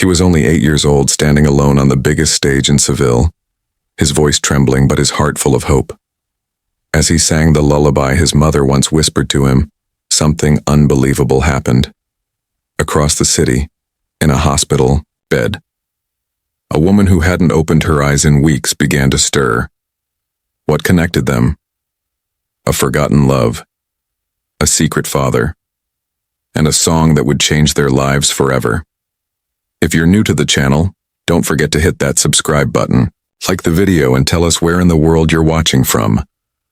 was only 8 years old, standing alone on the biggest stage in Seville, his voice trembling but his heart full of hope. As he sang the lullaby his mother once whispered to him, something unbelievable happened. Across the city, in a hospital bed, a woman who hadn't opened her eyes in weeks began to stir. What connected them? A forgotten love, a secret father, and a song that would change their lives forever. If you're new to the channel, don't forget to hit that subscribe button, like the video, and tell us where in the world you're watching from.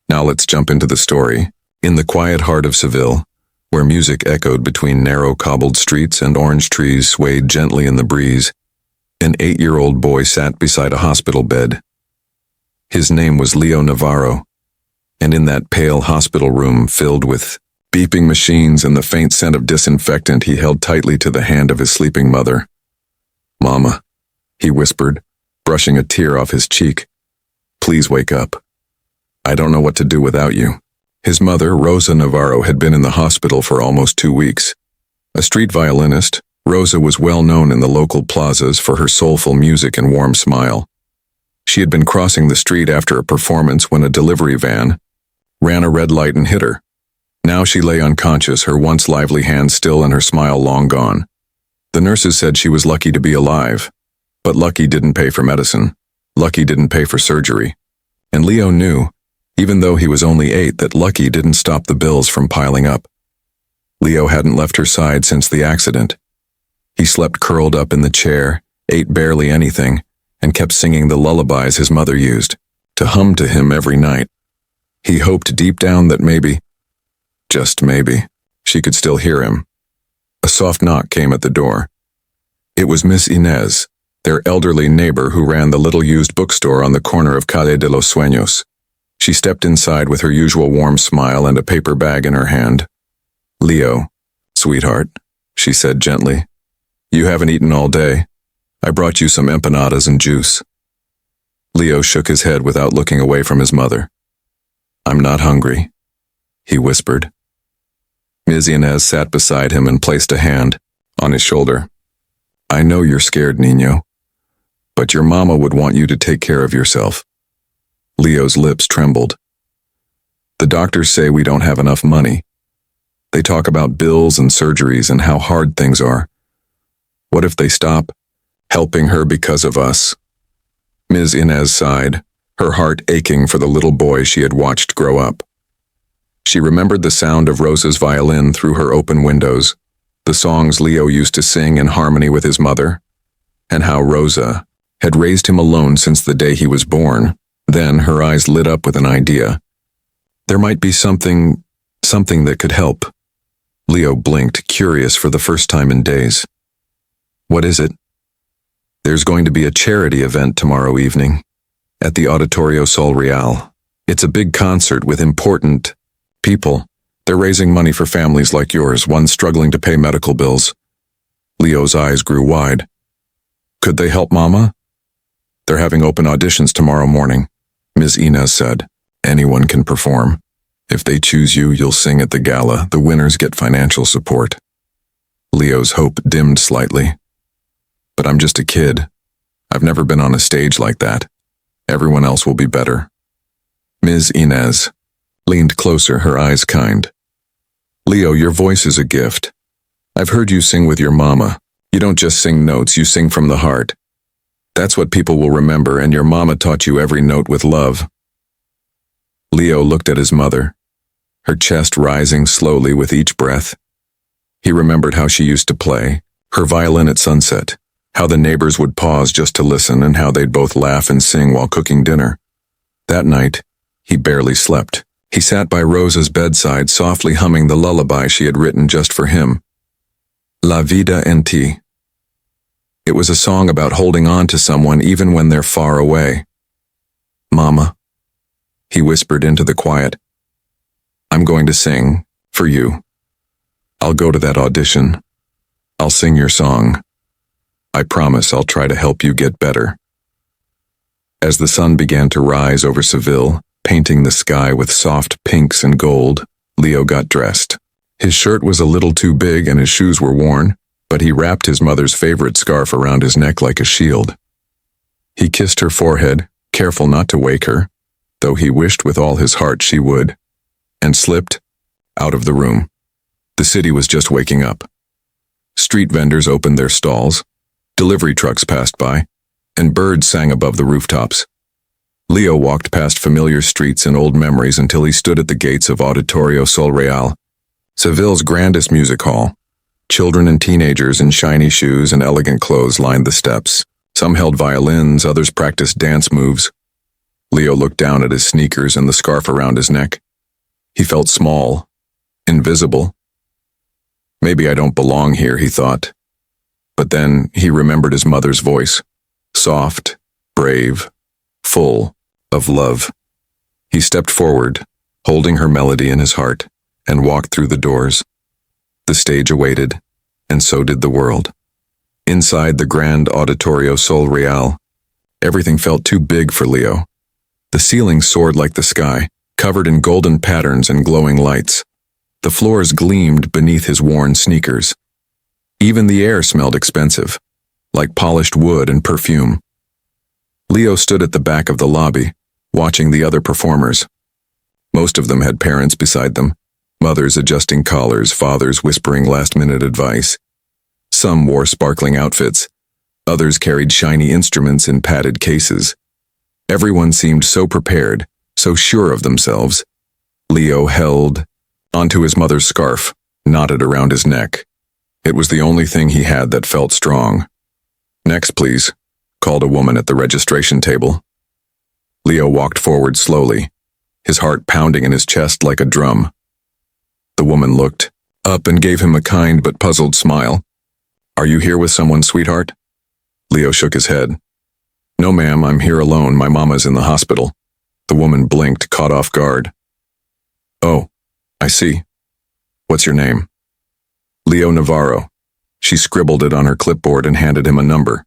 Now let's jump into the story. In the quiet heart of Seville, where music echoed between narrow cobbled streets and orange trees swayed gently in the breeze, an 8-year-old boy sat beside a hospital bed. His name was Leo Navarro, and in that pale hospital room filled with beeping machines and the faint scent of disinfectant, he held tightly to the hand of his sleeping mother. "Mama," he whispered, brushing a tear off his cheek. "Please wake up. I don't know what to do without you." His mother, Rosa Navarro, had been in the hospital for almost 2 weeks. A street violinist, Rosa was well known in the local plazas for her soulful music and warm smile. She had been crossing the street after a performance when a delivery van ran a red light and hit her. Now she lay unconscious, her once lively hands still and her smile long gone. The nurses said she was lucky to be alive, but lucky didn't pay for medicine. Lucky didn't pay for surgery. And Leo knew, even though he was only 8, that lucky didn't stop the bills from piling up. Leo hadn't left her side since the accident. He slept curled up in the chair, ate barely anything, and kept singing the lullabies his mother used to hum to him every night. He hoped deep down that maybe, just maybe, she could still hear him. A soft knock came at the door. It was Miss Inez, their elderly neighbor who ran the little used bookstore on the corner of Calle de los Sueños. She stepped inside with her usual warm smile and a paper bag in her hand. "Leo, sweetheart," she said gently. "You haven't eaten all day. I brought you some empanadas and juice." Leo shook his head without looking away from his mother. "I'm not hungry," he whispered. Ms. Inez sat beside him and placed a hand on his shoulder. "I know you're scared, Niño, but your mama would want you to take care of yourself." Leo's lips trembled. "The doctors say we don't have enough money. They talk about bills and surgeries and how hard things are. What if they stop helping her because of us?" Ms. Inez sighed, her heart aching for the little boy she had watched grow up. She remembered the sound of Rosa's violin through her open windows, the songs Leo used to sing in harmony with his mother, and how Rosa had raised him alone since the day he was born. Then her eyes lit up with an idea. There might be something that could help. Leo blinked, curious for the first time in days. "What is it?" "There's going to be a charity event tomorrow evening at the Auditorio Sol Real. It's a big concert with important people. They're raising money for families like yours, one struggling to pay medical bills." Leo's eyes grew wide. "Could they help Mama?" "They're having open auditions tomorrow morning," Ms. Inez said. "Anyone can perform. If they choose you, you'll sing at the gala. The winners get financial support." Leo's hope dimmed slightly. "But I'm just a kid. I've never been on a stage like that. Everyone else will be better." Ms. Inez leaned closer, her eyes kind. "Leo, your voice is a gift. I've heard you sing with your mama. You don't just sing notes, you sing from the heart. That's what people will remember, and your mama taught you every note with love." Leo looked at his mother, her chest rising slowly with each breath. He remembered how she used to play, her violin at sunset, how the neighbors would pause just to listen, and how they'd both laugh and sing while cooking dinner. That night, he barely slept. He sat by Rosa's bedside, softly humming the lullaby she had written just for him. La vida en ti. It was a song about holding on to someone even when they're far away. "Mama," he whispered into the quiet, "I'm going to sing for you. I'll go to that audition. I'll sing your song. I promise I'll try to help you get better." As the sun began to rise over Seville, painting the sky with soft pinks and gold, Leo got dressed. His shirt was a little too big and his shoes were worn, but he wrapped his mother's favorite scarf around his neck like a shield. He kissed her forehead, careful not to wake her, though he wished with all his heart she would, and slipped out of the room. The city was just waking up. Street vendors opened their stalls, delivery trucks passed by, and birds sang above the rooftops. Leo walked past familiar streets and old memories until he stood at the gates of Auditorio Sol Real, Seville's grandest music hall. Children and teenagers in shiny shoes and elegant clothes lined the steps. Some held violins, others practiced dance moves. Leo looked down at his sneakers and the scarf around his neck. He felt small, invisible. Maybe I don't belong here, he thought. But then he remembered his mother's voice, soft, brave, full of love. He stepped forward, holding her melody in his heart, and walked through the doors. The stage awaited, and so did the world. Inside the grand Auditorio Sol Real, everything felt too big for Leo. The ceiling soared like the sky, covered in golden patterns and glowing lights. The floors gleamed beneath his worn sneakers. Even the air smelled expensive, like polished wood and perfume. Leo stood at the back of the lobby, watching the other performers. Most of them had parents beside them, mothers adjusting collars, fathers whispering last-minute advice. Some wore sparkling outfits, others carried shiny instruments in padded cases. Everyone seemed so prepared, so sure of themselves. Leo held onto his mother's scarf, knotted around his neck. It was the only thing he had that felt strong. "Next, please," called a woman at the registration table. Leo walked forward slowly, his heart pounding in his chest like a drum. The woman looked up and gave him a kind but puzzled smile. "Are you here with someone, sweetheart?" Leo shook his head. "No, ma'am, I'm here alone. My mama's in the hospital." The woman blinked, caught off guard. "Oh, I see. What's your name?" "Leo Navarro." She scribbled it on her clipboard and handed him a number.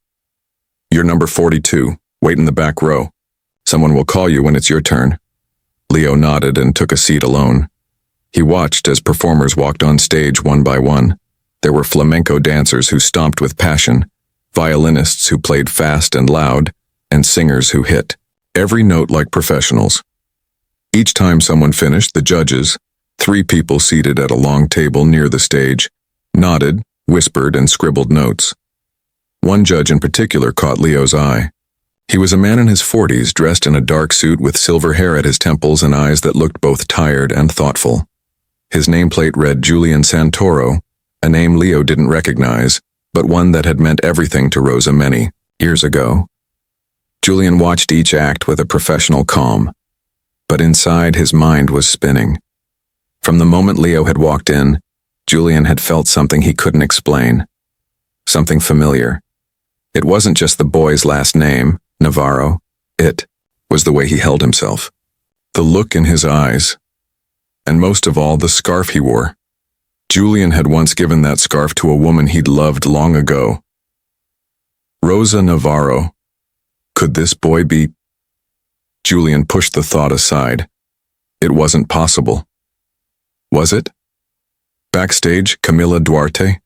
"You're number 42. Wait in the back row. Someone will call you when it's your turn." Leo nodded and took a seat alone. He watched as performers walked on stage one by one. There were flamenco dancers who stomped with passion, violinists who played fast and loud, and singers who hit every note like professionals. Each time someone finished, the judges, 3 people seated at a long table near the stage, nodded, whispered, and scribbled notes. One judge in particular caught Leo's eye. He was a man in his 40s, dressed in a dark suit with silver hair at his temples and eyes that looked both tired and thoughtful. His nameplate read Julian Santoro, a name Leo didn't recognize, but one that had meant everything to Rosa many years ago. Julian watched each act with a professional calm, but inside his mind was spinning. From the moment Leo had walked in, Julian had felt something he couldn't explain. Something familiar. It wasn't just the boy's last name, Navarro. It was the way he held himself. The look in his eyes. And most of all, the scarf he wore. Julian had once given that scarf to a woman he'd loved long ago. Rosa Navarro. Could this boy be? Julian pushed the thought aside. It wasn't possible. Was it? Backstage, Camila Duarte,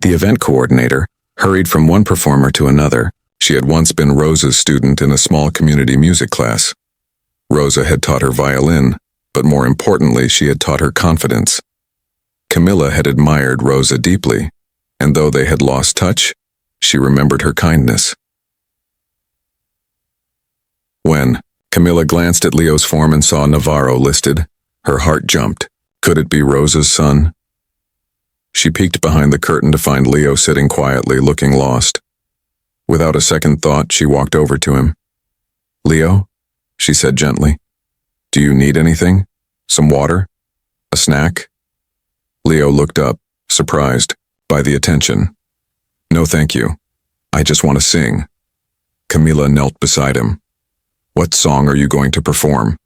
the event coordinator, hurried from one performer to another. She had once been Rosa's student in a small community music class. Rosa had taught her violin, but more importantly, she had taught her confidence. Camila had admired Rosa deeply, and though they had lost touch, she remembered her kindness. When Camila glanced at Leo's form and saw Navarro listed, her heart jumped. Could it be Rosa's son? She peeked behind the curtain to find Leo sitting quietly, looking lost. Without a second thought, she walked over to him. "Leo," she said gently, "do you need anything? Some water? A snack?" Leo looked up, surprised by the attention. "No, thank you. I just want to sing." Camila knelt beside him. "What song are you going to perform?"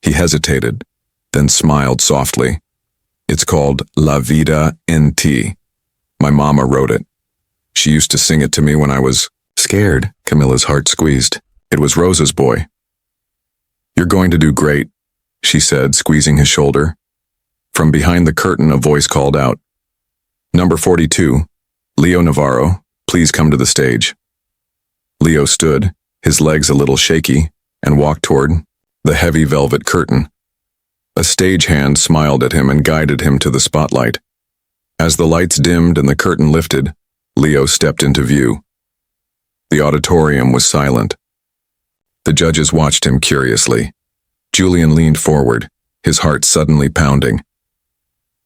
He hesitated, then smiled softly. "It's called La Vida en Ti. My mama wrote it. She used to sing it to me when I was scared." Camilla's heart squeezed. It was Rosa's boy. "You're going to do great," she said, squeezing his shoulder. From behind the curtain, a voice called out, "Number 42, Leo Navarro, please come to the stage. Leo stood, his legs a little shaky, and walked toward the heavy velvet curtain. A stagehand smiled at him and guided him to the spotlight. As the lights dimmed and the curtain lifted, Leo stepped into view. The auditorium was silent. The judges watched him curiously. Julian leaned forward, his heart suddenly pounding.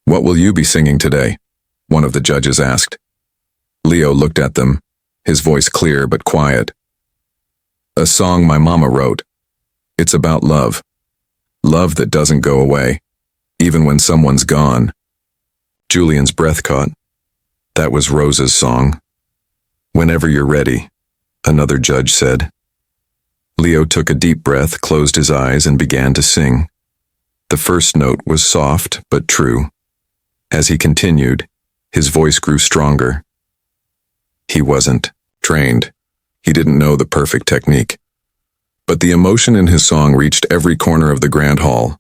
"What will you be singing today?" one of the judges asked. Leo looked at them, his voice clear but quiet. "A song my mama wrote. It's about love. Love that doesn't go away, even when someone's gone." Julian's breath caught. That was Rosa's song. "Whenever you're ready," another judge said. Leo took a deep breath, closed his eyes, and began to sing. The first note was soft but true. As he continued, his voice grew stronger. He wasn't trained. He didn't know the perfect technique. But the emotion in his song reached every corner of the grand hall.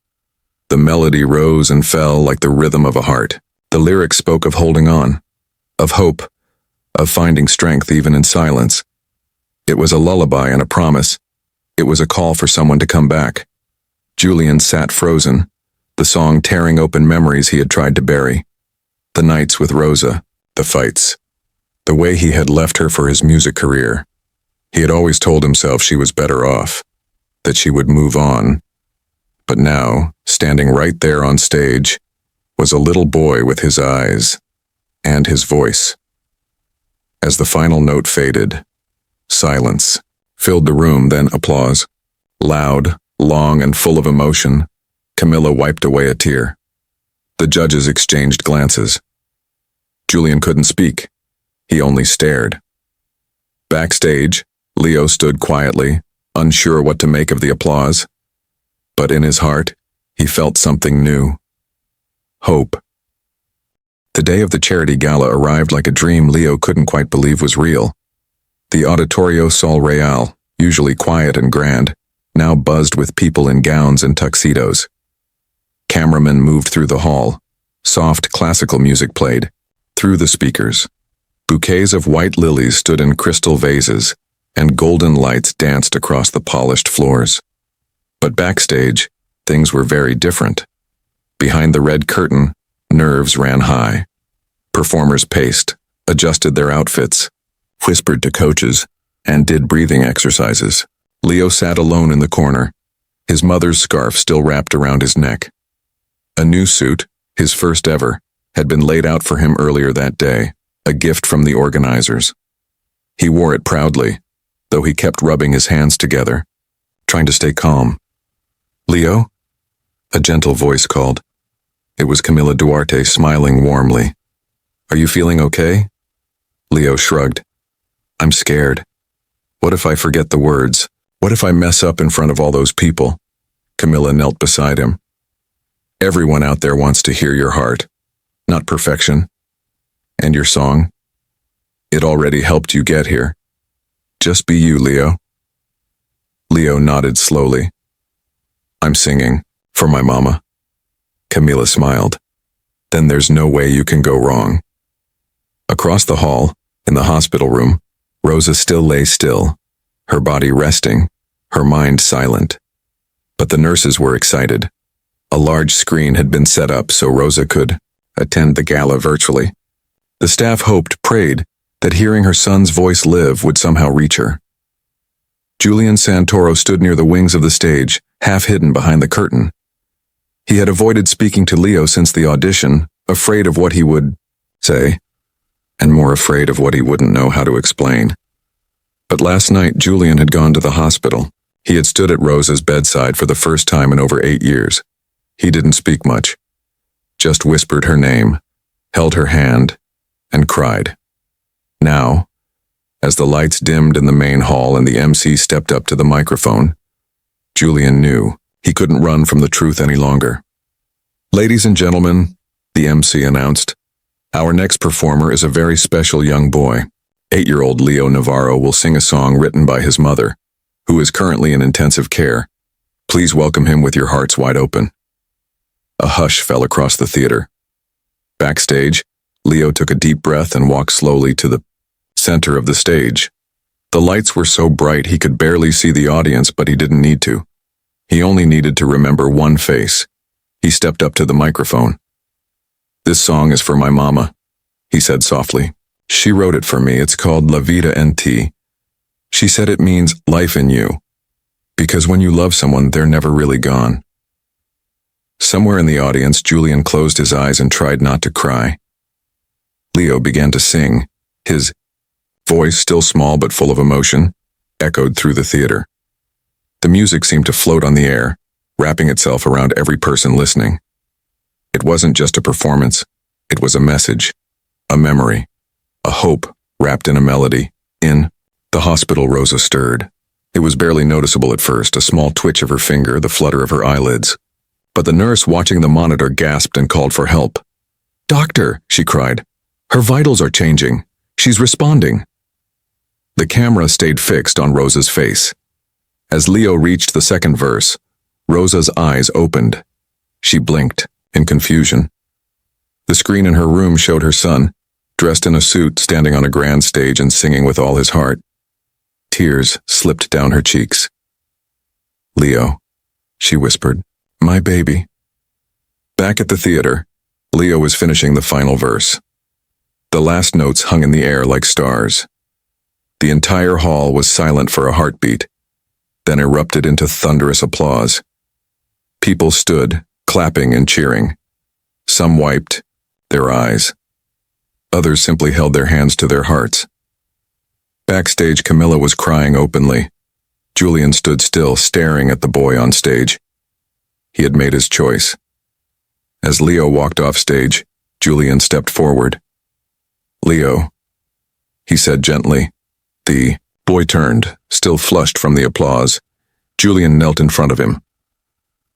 The melody rose and fell like the rhythm of a heart. The lyrics spoke of holding on, of hope, of finding strength even in silence. It was a lullaby and a promise. It was a call for someone to come back. Julian sat frozen, the song tearing open memories he had tried to bury. The nights with Rosa, the fights, the way he had left her for his music career. He had always told himself she was better off, that she would move on. But now, standing right there on stage, was a little boy with his eyes and his voice. As the final note faded, silence filled the room, then applause. Loud, long, and full of emotion, Camilla wiped away a tear. The judges exchanged glances. Julian couldn't speak. He only stared. Backstage, Leo stood quietly, unsure what to make of the applause. But in his heart, he felt something new. Hope. The day of the charity gala arrived like a dream Leo couldn't quite believe was real. The Auditorio Sol Real, usually quiet and grand, now buzzed with people in gowns and tuxedos. Cameramen moved through the hall. Soft classical music played. Through the speakers, bouquets of white lilies stood in crystal vases, and golden lights danced across the polished floors. But backstage, things were very different. Behind the red curtain, nerves ran high. Performers paced, adjusted their outfits, whispered to coaches, and did breathing exercises. Leo sat alone in the corner, his mother's scarf still wrapped around his neck. A new suit, his first ever, had been laid out for him earlier that day, a gift from the organizers. He wore it proudly, though he kept rubbing his hands together, trying to stay calm. "Leo?" a gentle voice called. It was Camilla Duarte smiling warmly. "Are you feeling okay?" Leo shrugged. "I'm scared. What if I forget the words? What if I mess up in front of all those people?" Camilla knelt beside him. "Everyone out there wants to hear your heart, not perfection. And your song? It already helped you get here. Just be you, Leo." Leo nodded slowly. "I'm singing for my mama." Camilla smiled. "Then there's no way you can go wrong." Across the hall, in the hospital room, Rosa still lay still, her body resting, her mind silent. But the nurses were excited. A large screen had been set up so Rosa could attend the gala virtually. The staff hoped, prayed, that hearing her son's voice live would somehow reach her. Julian Santoro stood near the wings of the stage, half hidden behind the curtain. He had avoided speaking to Leo since the audition, afraid of what he would say, and more afraid of what he wouldn't know how to explain. But last night, Julian had gone to the hospital. He had stood at Rosa's bedside for the first time in over 8 years. He didn't speak much, just whispered her name, held her hand, and cried. Now, as the lights dimmed in the main hall and the MC stepped up to the microphone, Julian knew he couldn't run from the truth any longer. "Ladies and gentlemen," the MC announced, "our next performer is a very special young boy. 8-year-old Leo Navarro will sing a song written by his mother, who is currently in intensive care. Please welcome him with your hearts wide open." A hush fell across the theater. Backstage, Leo took a deep breath and walked slowly to the center of the stage. The lights were so bright he could barely see the audience, but he didn't need to. He only needed to remember one face. He stepped up to the microphone. "This song is for my mama," he said softly. "She wrote it for me. It's called La Vida en Ti. She said it means life in you, because when you love someone, they're never really gone." Somewhere in the audience, Julian closed his eyes and tried not to cry. Leo began to sing. His voice, still small but full of emotion, echoed through the theater. The music seemed to float on the air, wrapping itself around every person listening. It wasn't just a performance. It was a message, a memory, a hope wrapped in a melody. In the hospital, Rosa stirred. It was barely noticeable at first, a small twitch of her finger, the flutter of her eyelids. But the nurse watching the monitor gasped and called for help. "Doctor," she cried. "Her vitals are changing. She's responding." The camera stayed fixed on Rosa's face. As Leo reached the second verse, Rosa's eyes opened. She blinked in confusion. The screen in her room showed her son, dressed in a suit, standing on a grand stage and singing with all his heart. Tears slipped down her cheeks. "Leo," she whispered, "my baby." Back at the theater, Leo was finishing the final verse. The last notes hung in the air like stars. The entire hall was silent for a heartbeat, then erupted into thunderous applause. People stood, clapping and cheering. Some wiped their eyes. Others simply held their hands to their hearts. Backstage, Camilla was crying openly. Julian stood still, staring at the boy on stage. He had made his choice. As Leo walked off stage, Julian stepped forward. "Leo," he said gently. The boy turned, still flushed from the applause. Julian knelt in front of him.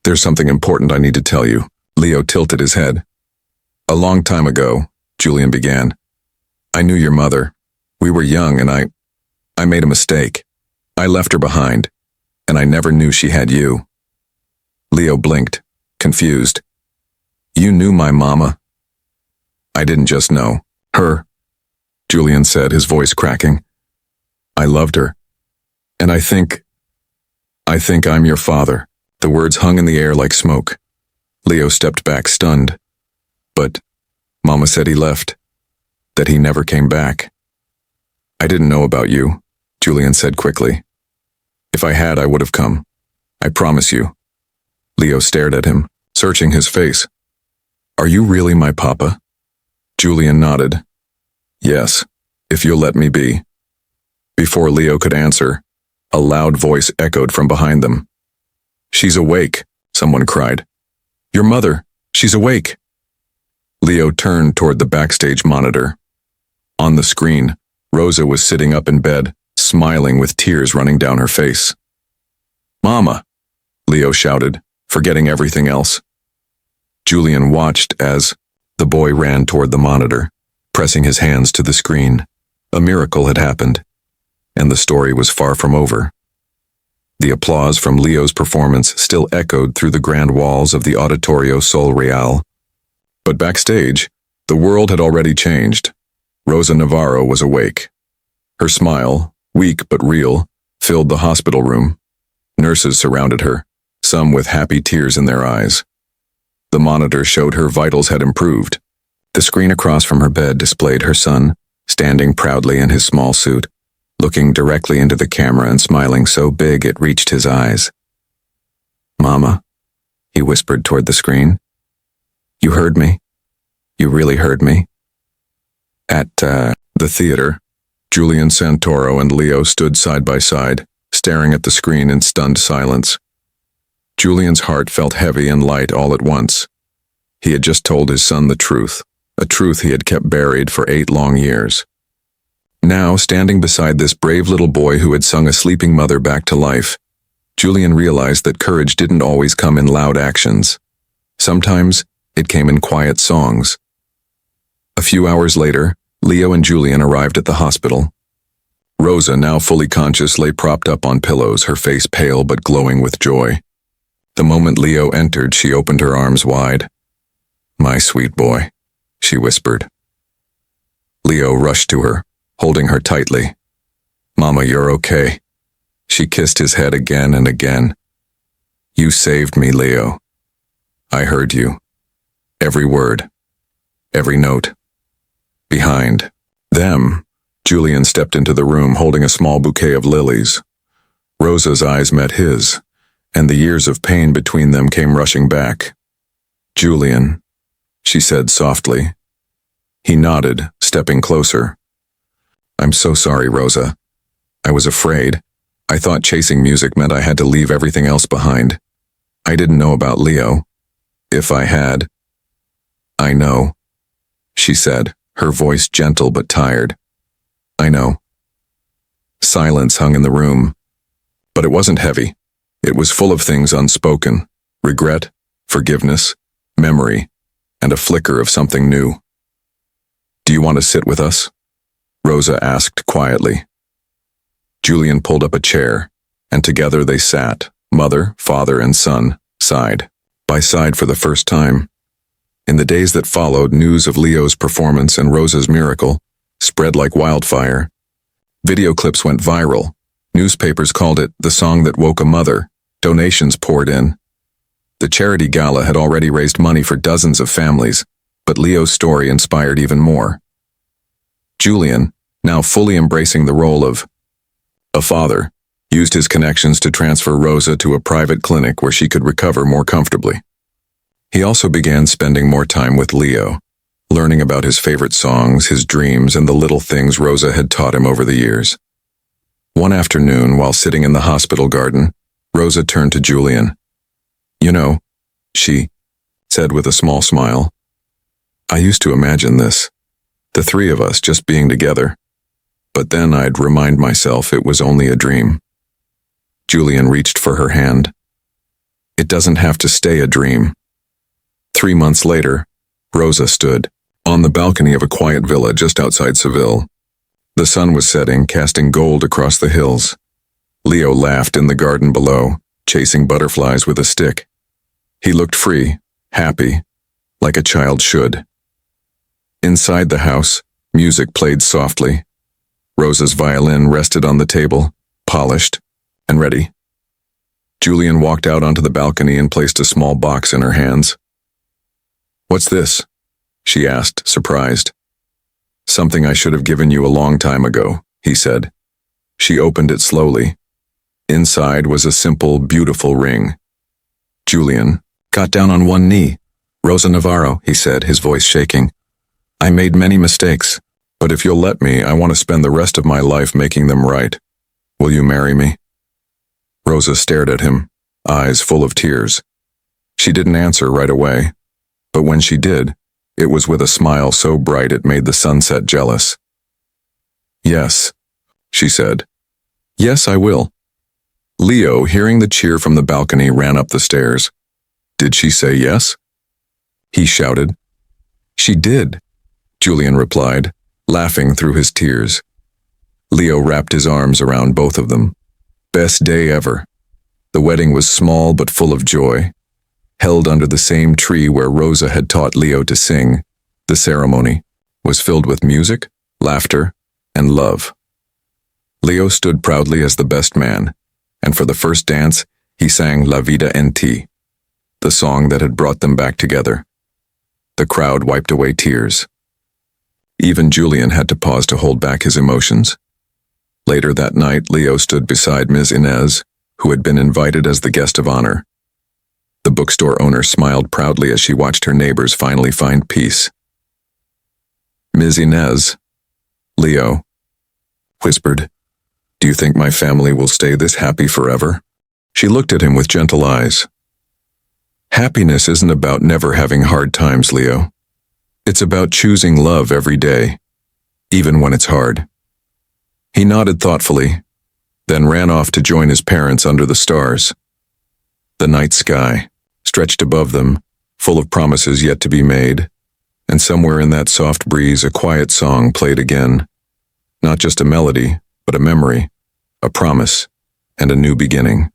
"There's something important I need to tell you." Leo tilted his head. "A long time ago," Julian began, "I knew your mother. We were young and I made a mistake. I left her behind, and I never knew she had you." Leo blinked, confused. "You knew my mama?" "I didn't just know her," Julian said, his voice cracking. "I loved her. And I think I'm your father." The words hung in the air like smoke. Leo stepped back, stunned. "But Mama said he left, that he never came back." "I didn't know about you," Julian said quickly. "If I had, I would have come. I promise you." Leo stared at him, searching his face. "Are you really my papa?" Julian nodded. "Yes, if you'll let me be." Before Leo could answer, a loud voice echoed from behind them. "She's awake," someone cried. "Your mother, she's awake." Leo turned toward the backstage monitor. On the screen, Rosa was sitting up in bed, smiling with tears running down her face. "Mama," Leo shouted, forgetting everything else. Julian watched as the boy ran toward the monitor, pressing his hands to the screen. A miracle had happened, and the story was far from over. The applause from Leo's performance still echoed through the grand walls of the Auditorio Sol Real. But backstage, the world had already changed. Rosa Navarro was awake. Her smile, weak but real, filled the hospital room. Nurses surrounded her, some with happy tears in their eyes. The monitor showed her vitals had improved. The screen across from her bed displayed her son, standing proudly in his small suit, looking directly into the camera and smiling so big it reached his eyes. "Mama," he whispered toward the screen. "You heard me. You really heard me." At the theater, Julian Santoro and Leo stood side by side, staring at the screen in stunned silence. Julian's heart felt heavy and light all at once. He had just told his son the truth, a truth he had kept buried for 8 long years. Now, standing beside this brave little boy who had sung a sleeping mother back to life, Julian realized that courage didn't always come in loud actions. Sometimes, it came in quiet songs. A few hours later, Leo and Julian arrived at the hospital. Rosa, now fully conscious, lay propped up on pillows, her face pale but glowing with joy. The moment Leo entered, she opened her arms wide. "My sweet boy," she whispered. Leo rushed to her, holding her tightly. "Mama, you're okay." She kissed his head again and again. "You saved me, Leo. I heard you. Every word. Every note." Behind them, Julian stepped into the room holding a small bouquet of lilies. Rosa's eyes met his, and the years of pain between them came rushing back. "Julian," she said softly. He nodded, stepping closer. "I'm so sorry, Rosa. I was afraid. I thought chasing music meant I had to leave everything else behind. I didn't know about Leo. If I had." "I know," she said, her voice gentle but tired. "I know." Silence hung in the room, but it wasn't heavy. It was full of things unspoken: regret, forgiveness, memory, and a flicker of something new. "Do you want to sit with us?" Rosa asked quietly. Julian pulled up a chair, and together they sat, mother, father, and son, side by side for the first time. In the days that followed, news of Leo's performance and Rosa's miracle spread like wildfire. Video clips went viral. Newspapers called it the song that woke a mother. Donations poured in. The charity gala had already raised money for dozens of families, but Leo's story inspired even more. Julian, now fully embracing the role of a father, used his connections to transfer Rosa to a private clinic where she could recover more comfortably. He also began spending more time with Leo, learning about his favorite songs, his dreams, and the little things Rosa had taught him over the years. One afternoon, while sitting in the hospital garden, Rosa turned to Julian. "You know," she said with a small smile, "I used to imagine this, the three of us just being together. But then I'd remind myself it was only a dream." Julian reached for her hand. "It doesn't have to stay a dream." 3 months later, Rosa stood on the balcony of a quiet villa just outside Seville. The sun was setting, casting gold across the hills. Leo laughed in the garden below, chasing butterflies with a stick. He looked free, happy, like a child should. Inside the house, music played softly. Rosa's violin rested on the table, polished and ready. Julian walked out onto the balcony and placed a small box in her hands. "What's this?" she asked, surprised. "Something I should have given you a long time ago," he said. She opened it slowly. Inside was a simple, beautiful ring. Julian got down on one knee. "Rosa Navarro," he said, his voice shaking. "I made many mistakes, but if you'll let me, I want to spend the rest of my life making them right. Will you marry me?" Rosa stared at him, eyes full of tears. She didn't answer right away, but when she did, it was with a smile so bright it made the sunset jealous. "Yes," she said. "Yes, I will." Leo, hearing the cheer from the balcony, ran up the stairs. "Did she say yes?" he shouted. "She did," Julian replied, laughing through his tears. Leo wrapped his arms around both of them. Best day ever. The wedding was small but full of joy. Held under the same tree where Rosa had taught Leo to sing, the ceremony was filled with music, laughter, and love. Leo stood proudly as the best man, and for the first dance, he sang La Vida en Ti, the song that had brought them back together. The crowd wiped away tears. Even Julian had to pause to hold back his emotions. Later that night, Leo stood beside Ms. Inez, who had been invited as the guest of honor. The bookstore owner smiled proudly as she watched her neighbors finally find peace. "Ms. Inez," Leo whispered, "do you think my family will stay this happy forever?" She looked at him with gentle eyes. "Happiness isn't about never having hard times, Leo. It's about choosing love every day, even when it's hard." He nodded thoughtfully, then ran off to join his parents under the stars. The night sky stretched above them, full of promises yet to be made, and somewhere in that soft breeze a quiet song played again. Not just a melody, but a memory, a promise, and a new beginning.